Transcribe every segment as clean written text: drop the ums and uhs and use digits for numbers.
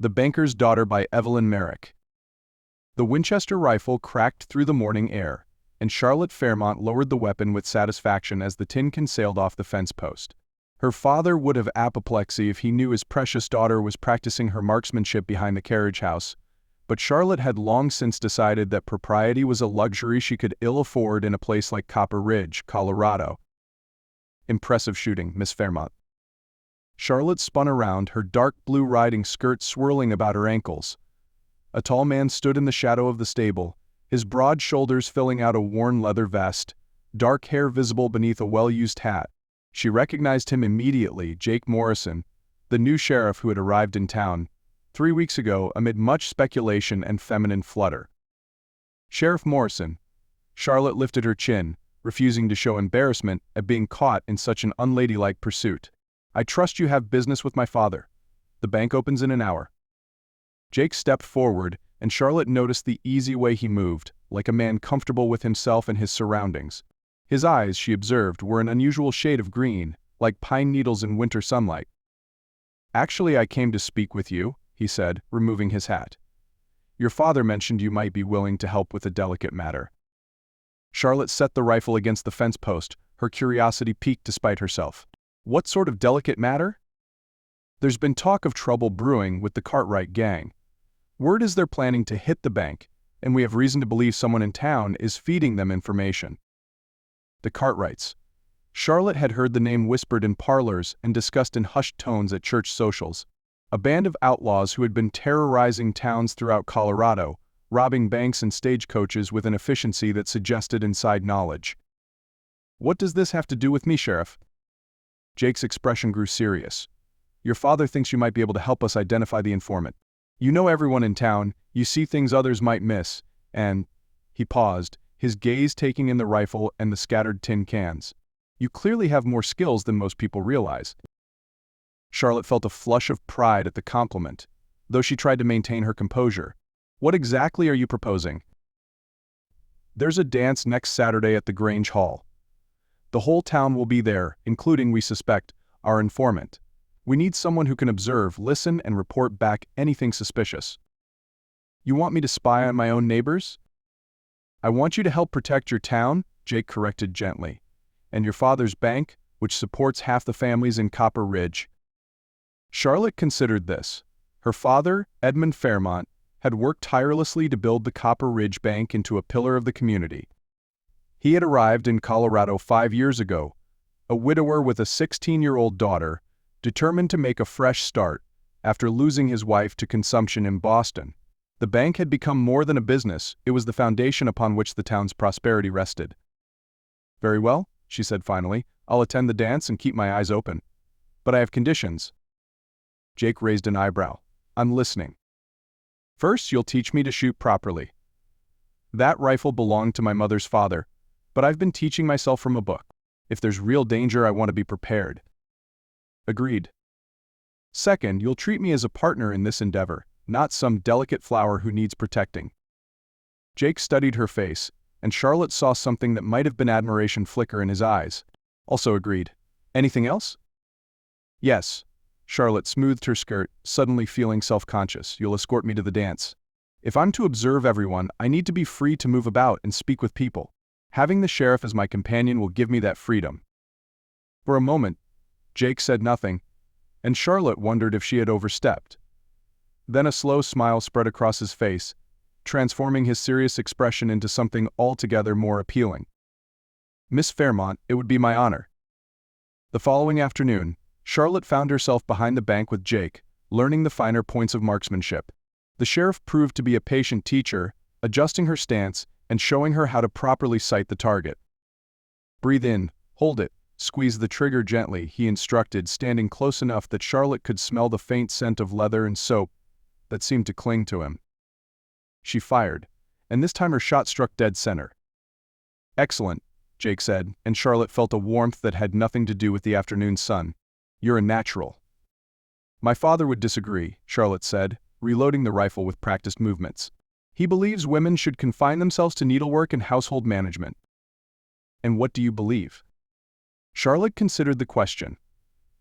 The Banker's Daughter by Evelyn Merrick. The Winchester rifle cracked through the morning air, and Charlotte Fairmont lowered the weapon with satisfaction as the tin can sailed off the fence post. Her father would have apoplexy if he knew his precious daughter was practicing her marksmanship behind the carriage house, but Charlotte had long since decided that propriety was a luxury she could ill afford in a place like Copper Ridge, Colorado. Impressive shooting, Miss Fairmont. Charlotte spun around, her dark blue riding skirt swirling about her ankles. A tall man stood in the shadow of the stable, his broad shoulders filling out a worn leather vest, dark hair visible beneath a well-used hat. She recognized him immediately, Jake Morrison, the new sheriff who had arrived in town 3 weeks ago amid much speculation and feminine flutter. Sheriff Morrison. Charlotte lifted her chin, refusing to show embarrassment at being caught in such an unladylike pursuit. I trust you have business with my father. The bank opens in an hour. Jake stepped forward, and Charlotte noticed the easy way he moved, like a man comfortable with himself and his surroundings. His eyes, she observed, were an unusual shade of green, like pine needles in winter sunlight. Actually, I came to speak with you, he said, removing his hat. Your father mentioned you might be willing to help with a delicate matter. Charlotte set the rifle against the fence post, her curiosity piqued despite herself. What sort of delicate matter? There's been talk of trouble brewing with the Cartwright gang. Word is they're planning to hit the bank, and we have reason to believe someone in town is feeding them information. The Cartwrights. Charlotte had heard the name whispered in parlors and discussed in hushed tones at church socials. A band of outlaws who had been terrorizing towns throughout Colorado, robbing banks and stagecoaches with an efficiency that suggested inside knowledge. What does this have to do with me, Sheriff? Jake's expression grew serious. Your father thinks you might be able to help us identify the informant. You know everyone in town, you see things others might miss, and… He paused, his gaze taking in the rifle and the scattered tin cans. You clearly have more skills than most people realize. Charlotte felt a flush of pride at the compliment, though she tried to maintain her composure. What exactly are you proposing? There's a dance next Saturday at the Grange Hall. The whole town will be there, including, we suspect, our informant. We need someone who can observe, listen, and report back anything suspicious. You want me to spy on my own neighbors? I want you to help protect your town, Jake corrected gently, and your father's bank, which supports half the families in Copper Ridge. Charlotte considered this. Her father, Edmund Fairmont, had worked tirelessly to build the Copper Ridge Bank into a pillar of the community. He had arrived in Colorado 5 years ago, a widower with a 16-year-old daughter, determined to make a fresh start after losing his wife to consumption in Boston. The bank had become more than a business, it was the foundation upon which the town's prosperity rested. Very well, she said finally, I'll attend the dance and keep my eyes open. But I have conditions. Jake raised an eyebrow. I'm listening. First, you'll teach me to shoot properly. That rifle belonged to my mother's father, but I've been teaching myself from a book. If there's real danger, I want to be prepared. Agreed. Second, you'll treat me as a partner in this endeavor, not some delicate flower who needs protecting. Jake studied her face, and Charlotte saw something that might have been admiration flicker in his eyes. Also agreed. Anything else? Yes. Charlotte smoothed her skirt, suddenly feeling self-conscious. You'll escort me to the dance. If I'm to observe everyone, I need to be free to move about and speak with people. Having the sheriff as my companion will give me that freedom. For a moment, Jake said nothing, and Charlotte wondered if she had overstepped. Then a slow smile spread across his face, transforming his serious expression into something altogether more appealing. Miss Fairmont, it would be my honor. The following afternoon, Charlotte found herself behind the bank with Jake, learning the finer points of marksmanship. The sheriff proved to be a patient teacher, adjusting her stance and showing her how to properly sight the target. Breathe in, hold it, squeeze the trigger gently, he instructed, standing close enough that Charlotte could smell the faint scent of leather and soap that seemed to cling to him. She fired, and this time her shot struck dead center. Excellent, Jake said, and Charlotte felt a warmth that had nothing to do with the afternoon sun. You're a natural. My father would disagree, Charlotte said, reloading the rifle with practiced movements. He believes women should confine themselves to needlework and household management. And what do you believe? Charlotte considered the question.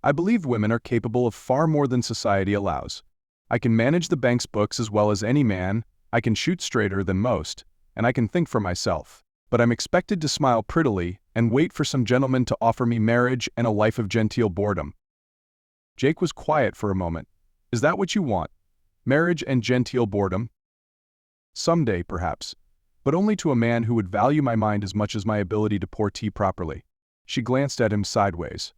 I believe women are capable of far more than society allows. I can manage the bank's books as well as any man, I can shoot straighter than most, and I can think for myself. But I'm expected to smile prettily and wait for some gentleman to offer me marriage and a life of genteel boredom." Jake was quiet for a moment. "Is that what you want? Marriage and genteel boredom?" "Someday, perhaps, but only to a man who would value my mind as much as my ability to pour tea properly." She glanced at him sideways.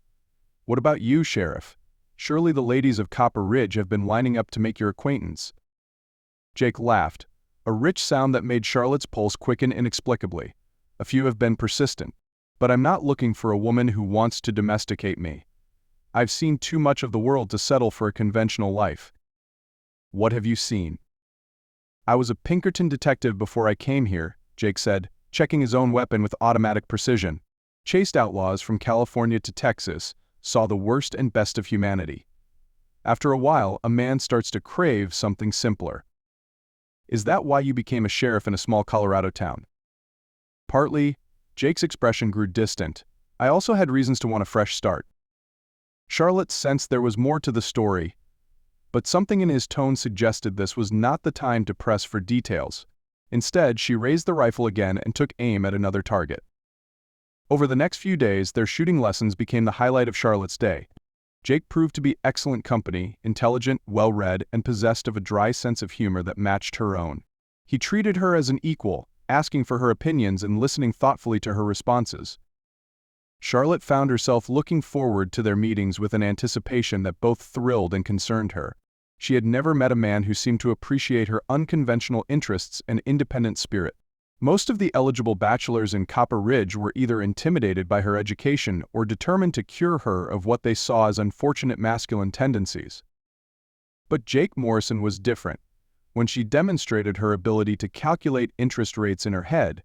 "What about you, Sheriff? Surely the ladies of Copper Ridge have been lining up to make your acquaintance." Jake laughed, a rich sound that made Charlotte's pulse quicken inexplicably. "A few have been persistent, but I'm not looking for a woman who wants to domesticate me. I've seen too much of the world to settle for a conventional life." "What have you seen?" "I was a Pinkerton detective before I came here," Jake said, checking his own weapon with automatic precision. "Chased outlaws from California to Texas, saw the worst and best of humanity. After a while, a man starts to crave something simpler." "Is that why you became a sheriff in a small Colorado town?" "Partly." Jake's expression grew distant. "I also had reasons to want a fresh start." Charlotte sensed there was more to the story, but something in his tone suggested this was not the time to press for details. Instead, she raised the rifle again and took aim at another target. Over the next few days, their shooting lessons became the highlight of Charlotte's day. Jake proved to be excellent company, intelligent, well-read, and possessed of a dry sense of humor that matched her own. He treated her as an equal, asking for her opinions and listening thoughtfully to her responses. Charlotte found herself looking forward to their meetings with an anticipation that both thrilled and concerned her. She had never met a man who seemed to appreciate her unconventional interests and independent spirit. Most of the eligible bachelors in Copper Ridge were either intimidated by her education or determined to cure her of what they saw as unfortunate masculine tendencies. But Jake Morrison was different. When she demonstrated her ability to calculate interest rates in her head,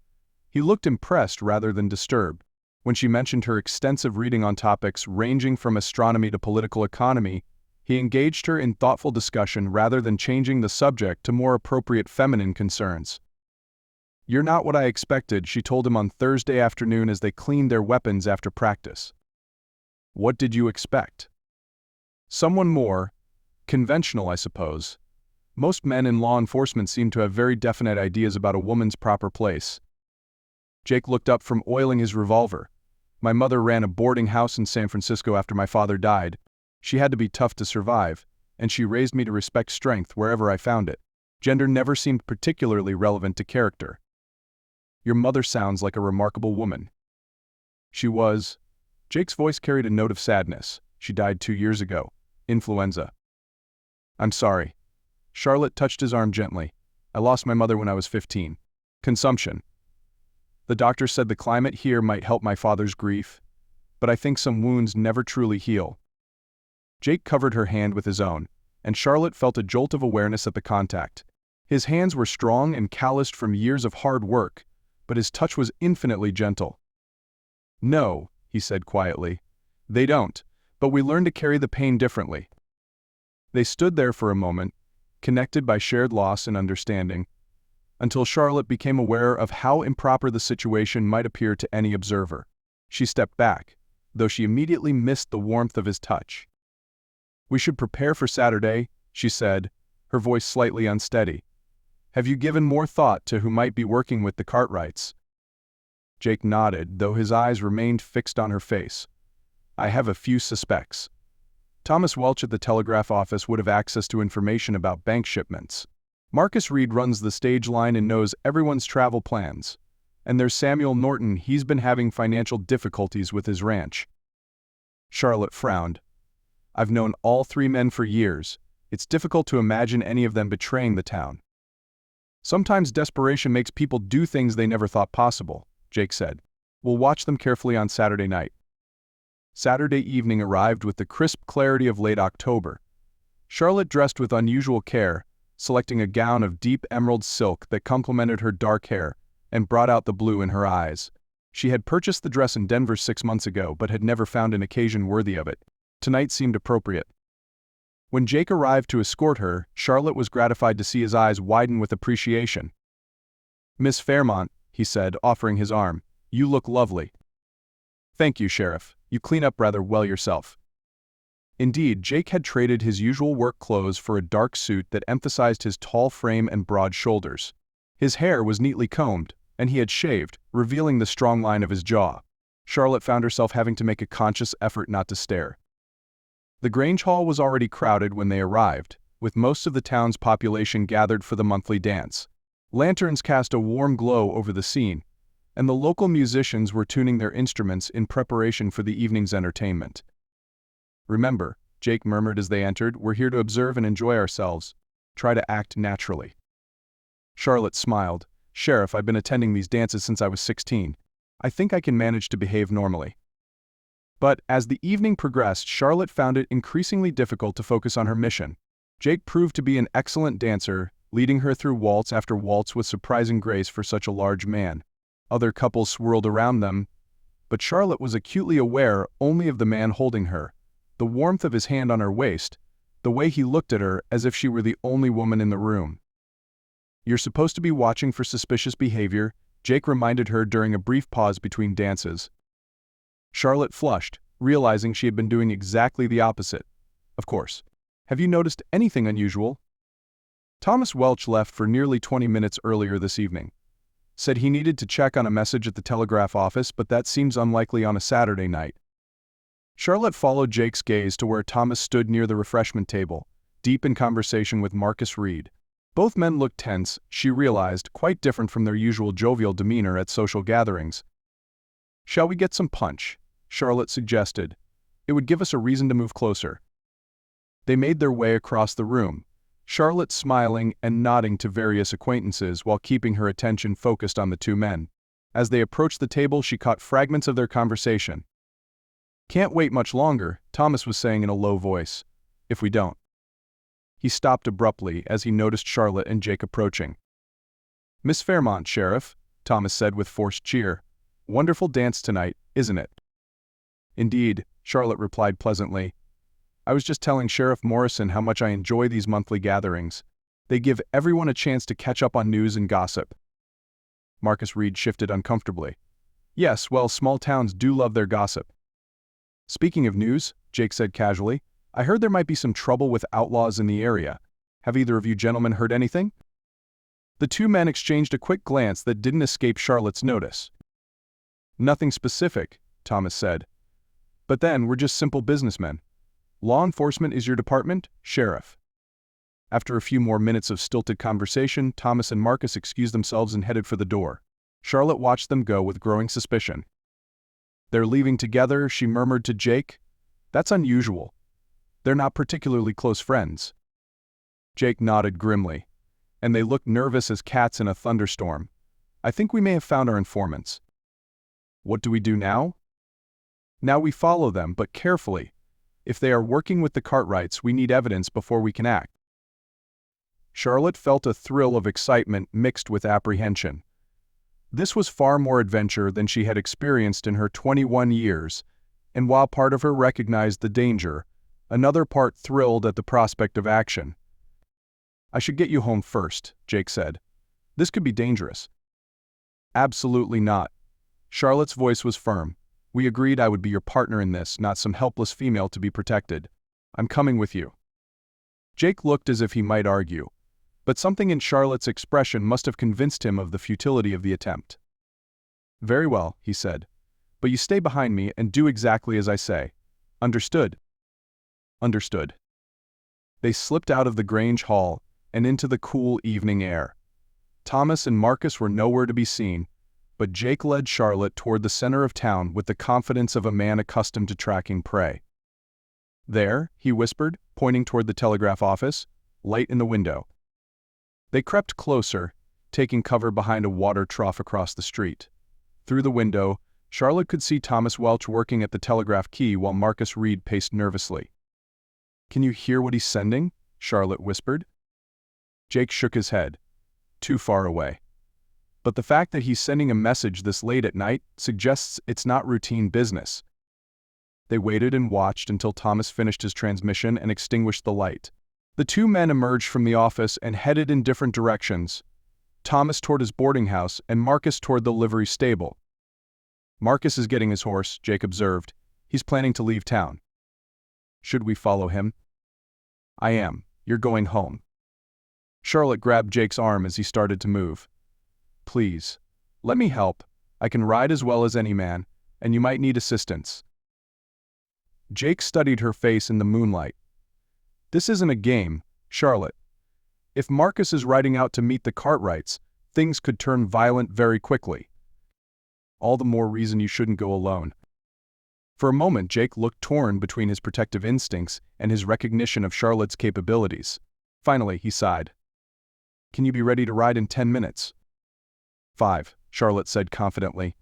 he looked impressed rather than disturbed. When she mentioned her extensive reading on topics ranging from astronomy to political economy, he engaged her in thoughtful discussion rather than changing the subject to more appropriate feminine concerns. "You're not what I expected," she told him on Thursday afternoon as they cleaned their weapons after practice. "What did you expect?" "Someone more conventional, I suppose. Most men in law enforcement seem to have very definite ideas about a woman's proper place." Jake looked up from oiling his revolver. "My mother ran a boarding house in San Francisco after my father died. She had to be tough to survive, and she raised me to respect strength wherever I found it. Gender never seemed particularly relevant to character." "Your mother sounds like a remarkable woman." "She was." Jake's voice carried a note of sadness. "She died 2 years ago. Influenza." "I'm sorry." Charlotte touched his arm gently. "I lost my mother when I was 15. Consumption. The doctor said the climate here might help my father's grief, but I think some wounds never truly heal." Jake covered her hand with his own, and Charlotte felt a jolt of awareness at the contact. His hands were strong and calloused from years of hard work, but his touch was infinitely gentle. "No," he said quietly. "They don't, but we learn to carry the pain differently." They stood there for a moment, connected by shared loss and understanding, until Charlotte became aware of how improper the situation might appear to any observer. She stepped back, though she immediately missed the warmth of his touch. "We should prepare for Saturday," she said, her voice slightly unsteady. "Have you given more thought to who might be working with the Cartwrights?" Jake nodded, though his eyes remained fixed on her face. "I have a few suspects. Thomas Welch at the telegraph office would have access to information about bank shipments. Marcus Reed runs the stage line and knows everyone's travel plans. And there's Samuel Norton, he's been having financial difficulties with his ranch." Charlotte frowned. "I've known all 3 men for years. It's difficult to imagine any of them betraying the town." "Sometimes desperation makes people do things they never thought possible," Jake said. "We'll watch them carefully on Saturday night." Saturday evening arrived with the crisp clarity of late October. Charlotte dressed with unusual care, selecting a gown of deep emerald silk that complemented her dark hair and brought out the blue in her eyes. She had purchased the dress in Denver 6 months ago but had never found an occasion worthy of it. Tonight seemed appropriate. When Jake arrived to escort her, Charlotte was gratified to see his eyes widen with appreciation. "Miss Fairmont," he said, offering his arm, "you look lovely." "Thank you, Sheriff. You clean up rather well yourself." Indeed, Jake had traded his usual work clothes for a dark suit that emphasized his tall frame and broad shoulders. His hair was neatly combed, and he had shaved, revealing the strong line of his jaw. Charlotte found herself having to make a conscious effort not to stare. The Grange Hall was already crowded when they arrived, with most of the town's population gathered for the monthly dance. Lanterns cast a warm glow over the scene, and the local musicians were tuning their instruments in preparation for the evening's entertainment. "Remember," Jake murmured as they entered, "we're here to observe and enjoy ourselves. Try to act naturally." Charlotte smiled. "Sheriff, I've been attending these dances since I was 16. I think I can manage to behave normally." But as the evening progressed, Charlotte found it increasingly difficult to focus on her mission. Jake proved to be an excellent dancer, leading her through waltz after waltz with surprising grace for such a large man. Other couples swirled around them, but Charlotte was acutely aware only of the man holding her, the warmth of his hand on her waist, the way he looked at her as if she were the only woman in the room. "You're supposed to be watching for suspicious behavior," Jake reminded her during a brief pause between dances. Charlotte flushed, realizing she had been doing exactly the opposite. "Of course. Have you noticed anything unusual?" "Thomas Welch left for nearly 20 minutes earlier this evening. Said he needed to check on a message at the telegraph office, but that seems unlikely on a Saturday night." Charlotte followed Jake's gaze to where Thomas stood near the refreshment table, deep in conversation with Marcus Reed. Both men looked tense, she realized, quite different from their usual jovial demeanor at social gatherings. "Shall we get some punch?" Charlotte suggested. "It would give us a reason to move closer." They made their way across the room, Charlotte smiling and nodding to various acquaintances while keeping her attention focused on the two men. As they approached the table, she caught fragments of their conversation. "Can't wait much longer," Thomas was saying in a low voice. "If we don't." He stopped abruptly as he noticed Charlotte and Jake approaching. "Miss Fairmont, Sheriff," Thomas said with forced cheer. "Wonderful dance tonight, isn't it?" "Indeed," Charlotte replied pleasantly. "I was just telling Sheriff Morrison how much I enjoy these monthly gatherings. They give everyone a chance to catch up on news and gossip." Marcus Reed shifted uncomfortably. "Yes, well, small towns do love their gossip." "Speaking of news," Jake said casually, "I heard there might be some trouble with outlaws in the area. Have either of you gentlemen heard anything?" The two men exchanged a quick glance that didn't escape Charlotte's notice. "Nothing specific," Thomas said. "But then, we're just simple businessmen. Law enforcement is your department, Sheriff." After a few more minutes of stilted conversation, Thomas and Marcus excused themselves and headed for the door. Charlotte watched them go with growing suspicion. "They're leaving together," she murmured to Jake. "That's unusual. They're not particularly close friends." Jake nodded grimly. "And they look nervous as cats in a thunderstorm. I think we may have found our informants." "What do we do now?" "Now we follow them, but carefully. If they are working with the Cartwrights, we need evidence before we can act." Charlotte felt a thrill of excitement mixed with apprehension. This was far more adventure than she had experienced in her 21 years, and while part of her recognized the danger, another part thrilled at the prospect of action. "I should get you home first," Jake said. "This could be dangerous." "Absolutely not." Charlotte's voice was firm. "We agreed I would be your partner in this, not some helpless female to be protected. I'm coming with you." Jake looked as if he might argue, but something in Charlotte's expression must have convinced him of the futility of the attempt. "Very well," he said. "But you stay behind me and do exactly as I say. Understood?" "Understood." They slipped out of the Grange Hall and into the cool evening air. Thomas and Marcus were nowhere to be seen, but Jake led Charlotte toward the center of town with the confidence of a man accustomed to tracking prey. "There," he whispered, pointing toward the telegraph office, "light in the window." They crept closer, taking cover behind a water trough across the street. Through the window, Charlotte could see Thomas Welch working at the telegraph key while Marcus Reed paced nervously. "Can you hear what he's sending?" Charlotte whispered. Jake shook his head. "Too far away. But the fact that he's sending a message this late at night suggests it's not routine business." They waited and watched until Thomas finished his transmission and extinguished the light. The two men emerged from the office and headed in different directions, Thomas toward his boarding house and Marcus toward the livery stable. "Marcus is getting his horse," Jake observed. "He's planning to leave town." Should we follow him? I am. You're going home. Charlotte grabbed Jake's arm as he started to move. Please, let me help. I can ride as well as any man, and you might need assistance. Jake studied her face in the moonlight. This isn't a game, Charlotte. If Marcus is riding out to meet the Cartwrights, things could turn violent very quickly. All the more reason you shouldn't go alone. For a moment, Jake looked torn between his protective instincts and his recognition of Charlotte's capabilities. Finally, he sighed. Can you be ready to ride in 10 minutes? 5, Charlotte said confidently.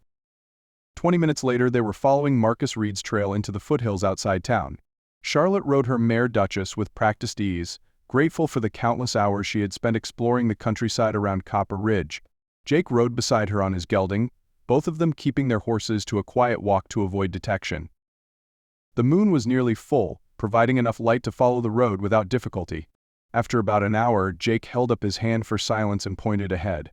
20 minutes later, they were following Marcus Reed's trail into the foothills outside town. Charlotte rode her mare Duchess with practiced ease, grateful for the countless hours she had spent exploring the countryside around Copper Ridge. Jake rode beside her on his gelding, both of them keeping their horses to a quiet walk to avoid detection. The moon was nearly full, providing enough light to follow the road without difficulty. After about an hour, Jake held up his hand for silence and pointed ahead.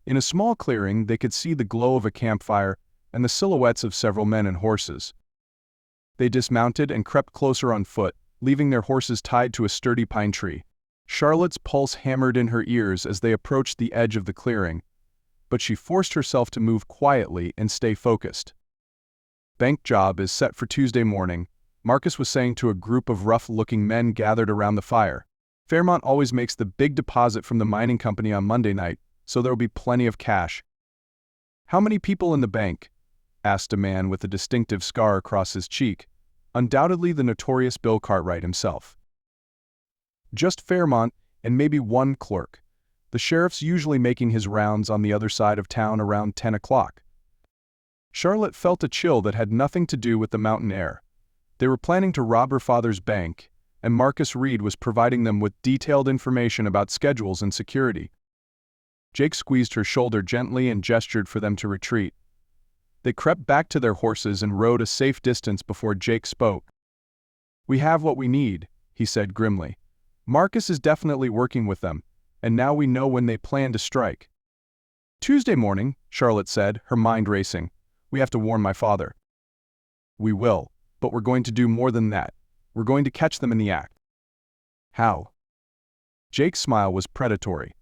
In a small clearing, they could see the glow of a campfire and the silhouettes of several men and horses. They dismounted and crept closer on foot, leaving their horses tied to a sturdy pine tree. Charlotte's pulse hammered in her ears as they approached the edge of the clearing, but she forced herself to move quietly and stay focused. Bank job is set for Tuesday morning, Marcus was saying to a group of rough-looking men gathered around the fire. Fairmont always makes the big deposit from the mining company on Monday night, so there'll be plenty of cash. How many people in the bank? Asked a man with a distinctive scar across his cheek, undoubtedly the notorious Bill Cartwright himself. Just Fairmont and maybe one clerk. The sheriff's usually making his rounds on the other side of town around 10 o'clock. Charlotte felt a chill that had nothing to do with the mountain air. They were planning to rob her father's bank, and Marcus Reed was providing them with detailed information about schedules and security. Jake squeezed her shoulder gently and gestured for them to retreat. They crept back to their horses and rode a safe distance before Jake spoke. We have what we need, he said grimly. Marcus is definitely working with them, and now we know when they plan to strike. Tuesday morning, Charlotte said, her mind racing. We have to warn my father. We will, but we're going to do more than that. We're going to catch them in the act. How? Jake's smile was predatory.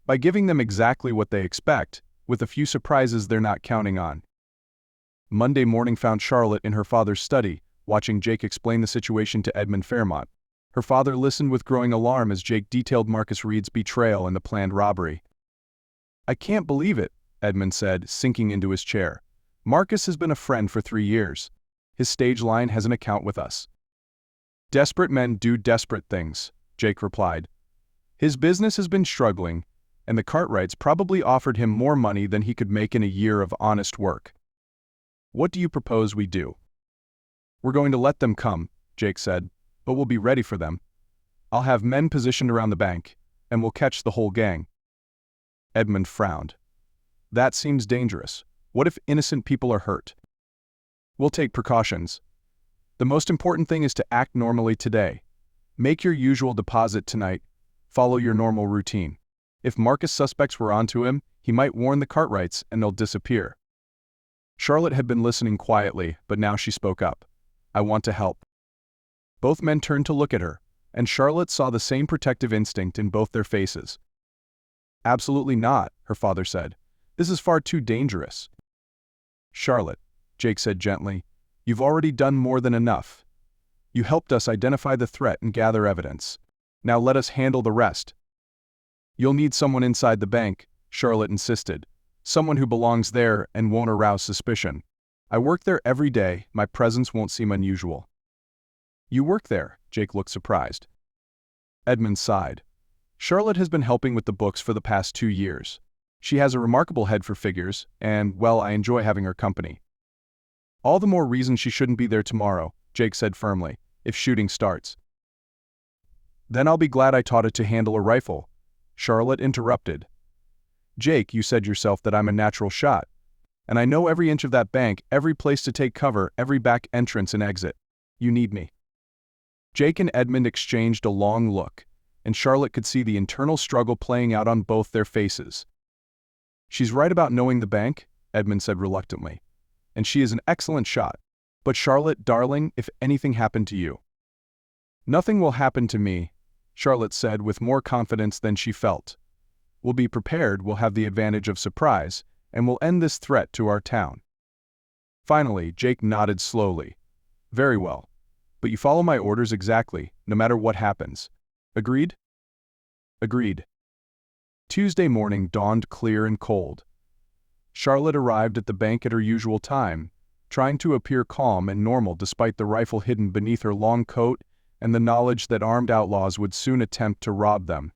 By giving them exactly what they expect, with a few surprises they're not counting on. Monday morning found Charlotte in her father's study, watching Jake explain the situation to Edmund Fairmont. Her father listened with growing alarm as Jake detailed Marcus Reed's betrayal and the planned robbery. I can't believe it, Edmund said, sinking into his chair. Marcus has been a friend for 3 years. His stage line has an account with us. Desperate men do desperate things, Jake replied. His business has been struggling, and the Cartwrights probably offered him more money than he could make in a year of honest work. What do you propose we do? We're going to let them come, Jake said, but we'll be ready for them. I'll have men positioned around the bank, and we'll catch the whole gang. Edmund frowned. That seems dangerous. What if innocent people are hurt? We'll take precautions. The most important thing is to act normally today. Make your usual deposit tonight. Follow your normal routine. If Marcus' suspects were onto him, he might warn the Cartwrights and they'll disappear. Charlotte had been listening quietly, but now she spoke up. I want to help. Both men turned to look at her, and Charlotte saw the same protective instinct in both their faces. Absolutely not, her father said. This is far too dangerous. Charlotte, Jake said gently, you've already done more than enough. You helped us identify the threat and gather evidence. Now let us handle the rest. You'll need someone inside the bank, Charlotte insisted. Someone who belongs there and won't arouse suspicion. I work there every day, my presence won't seem unusual. You work there, Jake looked surprised. Edmund sighed. Charlotte has been helping with the books for the past 2 years. She has a remarkable head for figures, and, well, I enjoy having her company. All the more reason she shouldn't be there tomorrow, Jake said firmly, if shooting starts. Then I'll be glad I taught it to handle a rifle, Charlotte interrupted. Jake, you said yourself that I'm a natural shot. And I know every inch of that bank, every place to take cover, every back entrance and exit. You need me. Jake and Edmund exchanged a long look, and Charlotte could see the internal struggle playing out on both their faces. She's right about knowing the bank, Edmund said reluctantly. And she is an excellent shot. But Charlotte, darling, if anything happened to you, "Nothing will happen to me," Charlotte said with more confidence than she felt. "We'll be prepared, we'll have the advantage of surprise, and we'll end this threat to our town." Finally, Jake nodded slowly. "Very well. But you follow my orders exactly, no matter what happens. Agreed?" "Agreed." Tuesday morning dawned clear and cold. Charlotte arrived at the bank at her usual time, trying to appear calm and normal despite the rifle hidden beneath her long coat and the knowledge that armed outlaws would soon attempt to rob them.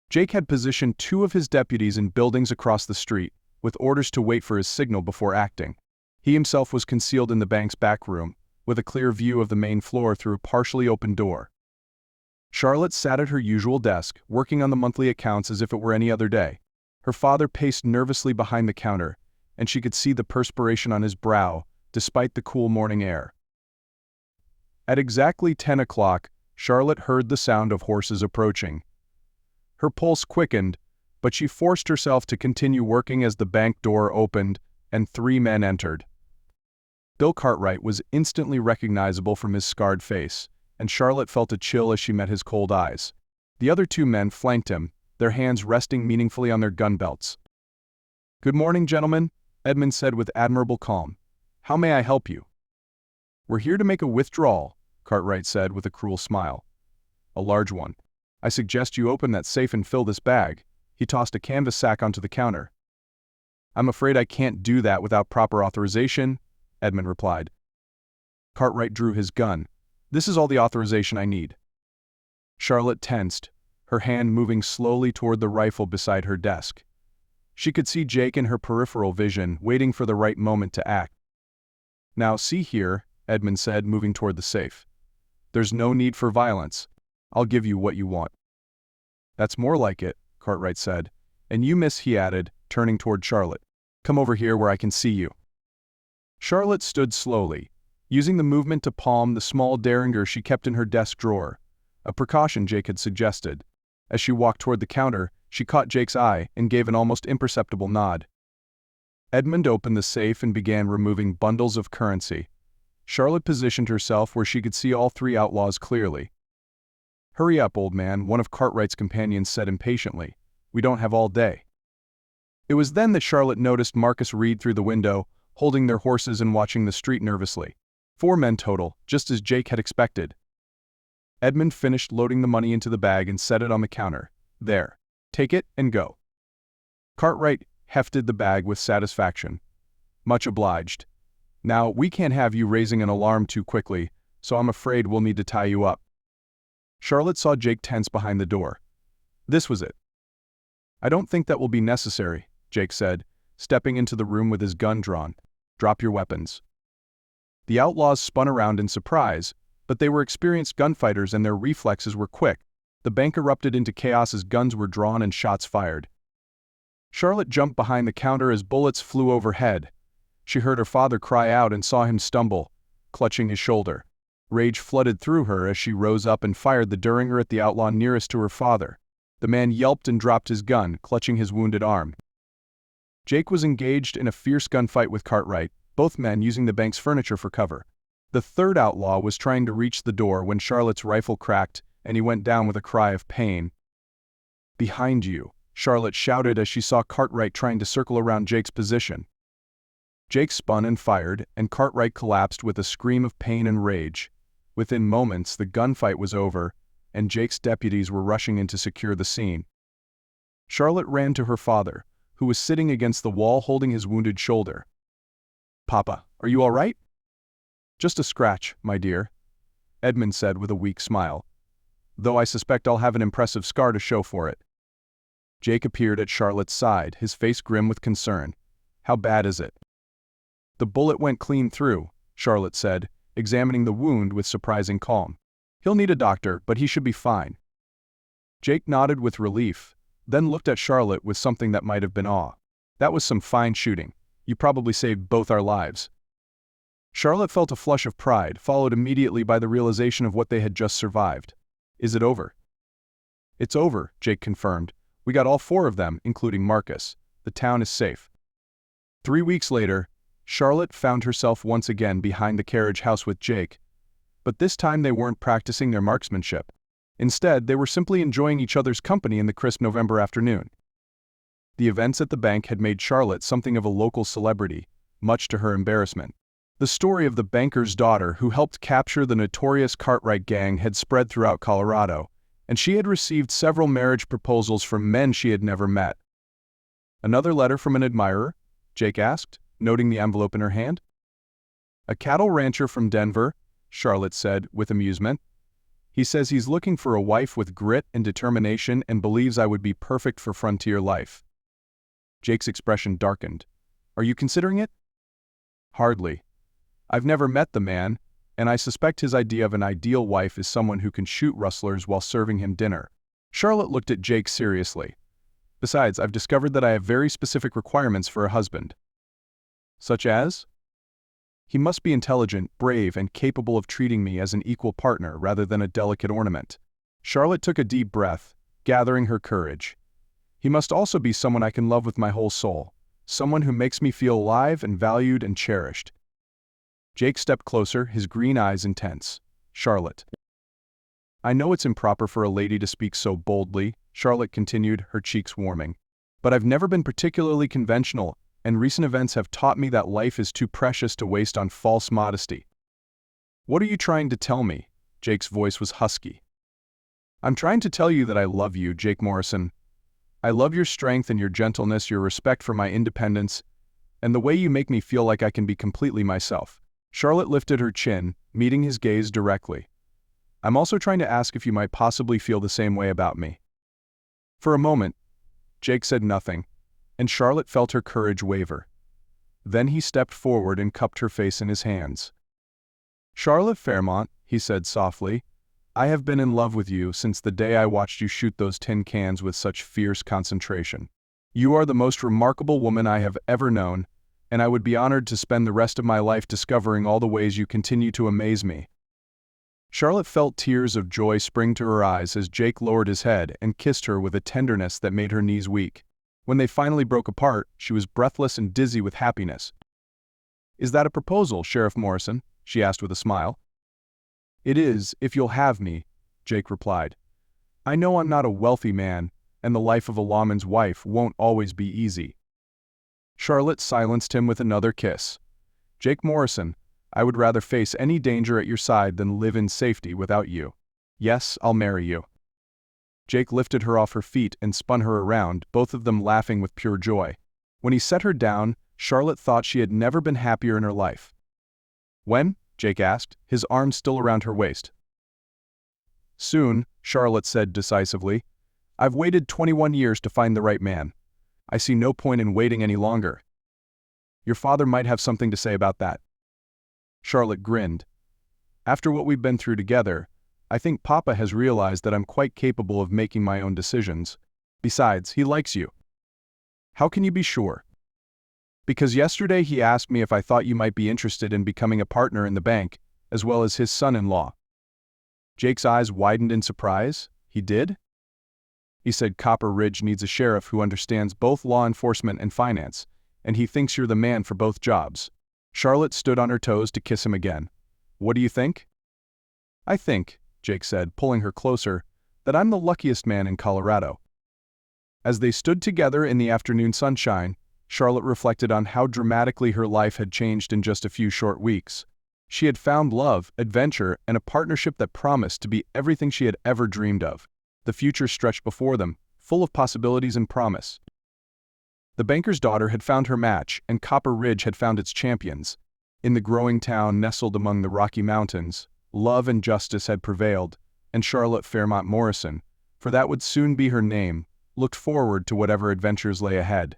Jake had positioned 2 of his deputies in buildings across the street, with orders to wait for his signal before acting. He himself was concealed in the bank's back room, with a clear view of the main floor through a partially open door. Charlotte sat at her usual desk, working on the monthly accounts as if it were any other day. Her father paced nervously behind the counter, and she could see the perspiration on his brow, despite the cool morning air. At exactly 10 o'clock, Charlotte heard the sound of horses approaching. Her pulse quickened, but she forced herself to continue working as the bank door opened and 3 men entered. Bill Cartwright was instantly recognizable from his scarred face, and Charlotte felt a chill as she met his cold eyes. The other 2 men flanked him, their hands resting meaningfully on their gun belts. "Good morning, gentlemen," Edmund said with admirable calm. "How may I help you?" "We're here to make a withdrawal," Cartwright said with a cruel smile. "A large one. I suggest you open that safe and fill this bag." He tossed a canvas sack onto the counter. "I'm afraid I can't do that without proper authorization," Edmund replied. Cartwright drew his gun. "This is all the authorization I need." Charlotte tensed, her hand moving slowly toward the rifle beside her desk. She could see Jake in her peripheral vision, waiting for the right moment to act. "Now see here," Edmund said, moving toward the safe. "There's no need for violence. I'll give you what you want." "That's more like it," Cartwright said. "And you, miss," he added, turning toward Charlotte. "Come over here where I can see you." Charlotte stood slowly, using the movement to palm the small derringer she kept in her desk drawer, a precaution Jake had suggested. As she walked toward the counter, she caught Jake's eye and gave an almost imperceptible nod. Edmund opened the safe and began removing bundles of currency. Charlotte positioned herself where she could see all 3 outlaws clearly. "Hurry up, old man," one of Cartwright's companions said impatiently. "We don't have all day." It was then that Charlotte noticed Marcus Reed through the window, holding their horses and watching the street nervously. 4 men total, just as Jake had expected. Edmund finished loading the money into the bag and set it on the counter. "There. Take it and go." Cartwright hefted the bag with satisfaction. "Much obliged. Now, we can't have you raising an alarm too quickly, so I'm afraid we'll need to tie you up." Charlotte saw Jake tense behind the door. This was it. "I don't think that will be necessary," Jake said, stepping into the room with his gun drawn. "Drop your weapons." The outlaws spun around in surprise, but they were experienced gunfighters and their reflexes were quick. The bank erupted into chaos as guns were drawn and shots fired. Charlotte jumped behind the counter as bullets flew overhead. She heard her father cry out and saw him stumble, clutching his shoulder. Rage flooded through her as she rose up and fired the derringer at the outlaw nearest to her father. The man yelped and dropped his gun, clutching his wounded arm. Jake was engaged in a fierce gunfight with Cartwright, both men using the bank's furniture for cover. The 3rd outlaw was trying to reach the door when Charlotte's rifle cracked, and he went down with a cry of pain. "Behind you," Charlotte shouted as she saw Cartwright trying to circle around Jake's position. Jake spun and fired, and Cartwright collapsed with a scream of pain and rage. Within moments, the gunfight was over, and Jake's deputies were rushing in to secure the scene. Charlotte ran to her father, who was sitting against the wall holding his wounded shoulder. "Papa, are you all right?" "Just a scratch, my dear," Edmund said with a weak smile. "Though I suspect I'll have an impressive scar to show for it." Jake appeared at Charlotte's side, his face grim with concern. "How bad is it?" "The bullet went clean through," Charlotte said, examining the wound with surprising calm. "He'll need a doctor, but he should be fine." Jake nodded with relief, then looked at Charlotte with something that might have been awe. "That was some fine shooting. You probably saved both our lives." Charlotte felt a flush of pride, followed immediately by the realization of what they had just survived. "Is it over?" "It's over," Jake confirmed. "We got all 4 of them, including Marcus. The town is safe." 3 weeks later, Charlotte found herself once again behind the carriage house with Jake. But this time they weren't practicing their marksmanship. Instead, they were simply enjoying each other's company in the crisp November afternoon. The events at the bank had made Charlotte something of a local celebrity, much to her embarrassment. The story of the banker's daughter who helped capture the notorious Cartwright gang had spread throughout Colorado, and she had received several marriage proposals from men she had never met. "Another letter from an admirer?" Jake asked, noting the envelope in her hand. "A cattle rancher from Denver," Charlotte said with amusement. "He says he's looking for a wife with grit and determination and believes I would be perfect for frontier life." Jake's expression darkened. "Are you considering it?" "Hardly. I've never met the man, and I suspect his idea of an ideal wife is someone who can shoot rustlers while serving him dinner." Charlotte looked at Jake seriously. "Besides, I've discovered that I have very specific requirements for a husband." "Such as?" "He must be intelligent, brave, and capable of treating me as an equal partner rather than a delicate ornament." Charlotte took a deep breath, gathering her courage. "He must also be someone I can love with my whole soul, someone who makes me feel alive and valued and cherished." Jake stepped closer, his green eyes intense. "Charlotte." "I know it's improper for a lady to speak so boldly," Charlotte continued, her cheeks warming. "But I've never been particularly conventional, and recent events have taught me that life is too precious to waste on false modesty." "What are you trying to tell me?" Jake's voice was husky. "I'm trying to tell you that I love you, Jake Morrison. I love your strength and your gentleness, your respect for my independence, and the way you make me feel like I can be completely myself." Charlotte lifted her chin, meeting his gaze directly. "I'm also trying to ask if you might possibly feel the same way about me." For a moment, Jake said nothing, and Charlotte felt her courage waver. Then he stepped forward and cupped her face in his hands. "Charlotte Fairmont," he said softly, "I have been in love with you since the day I watched you shoot those tin cans with such fierce concentration. You are the most remarkable woman I have ever known, and I would be honored to spend the rest of my life discovering all the ways you continue to amaze me." Charlotte felt tears of joy spring to her eyes as Jake lowered his head and kissed her with a tenderness that made her knees weak. When they finally broke apart, she was breathless and dizzy with happiness. "Is that a proposal, Sheriff Morrison?" she asked with a smile. "It is, if you'll have me," Jake replied. "I know I'm not a wealthy man, and the life of a lawman's wife won't always be easy." Charlotte silenced him with another kiss. "Jake Morrison, I would rather face any danger at your side than live in safety without you. Yes, I'll marry you." Jake lifted her off her feet and spun her around, both of them laughing with pure joy. When he set her down, Charlotte thought she had never been happier in her life. "When?" Jake asked, his arms still around her waist. "Soon," Charlotte said decisively. "I've waited 21 years to find the right man. I see no point in waiting any longer." "Your father might have something to say about that." Charlotte grinned. "After what we've been through together, I think Papa has realized that I'm quite capable of making my own decisions. Besides, he likes you." "How can you be sure?" "Because yesterday he asked me if I thought you might be interested in becoming a partner in the bank, as well as his son-in-law." Jake's eyes widened in surprise. "He did?" "He said Copper Ridge needs a sheriff who understands both law enforcement and finance, and he thinks you're the man for both jobs." Charlotte stood on her toes to kiss him again. "What do you think?" "I think," Jake said, pulling her closer, "that I'm the luckiest man in Colorado." As they stood together in the afternoon sunshine, Charlotte reflected on how dramatically her life had changed in just a few short weeks. She had found love, adventure, and a partnership that promised to be everything she had ever dreamed of. The future stretched before them, full of possibilities and promise. The banker's daughter had found her match, and Copper Ridge had found its champions. In the growing town nestled among the Rocky Mountains, love and justice had prevailed, and Charlotte Fairmont Morrison, for that would soon be her name, looked forward to whatever adventures lay ahead.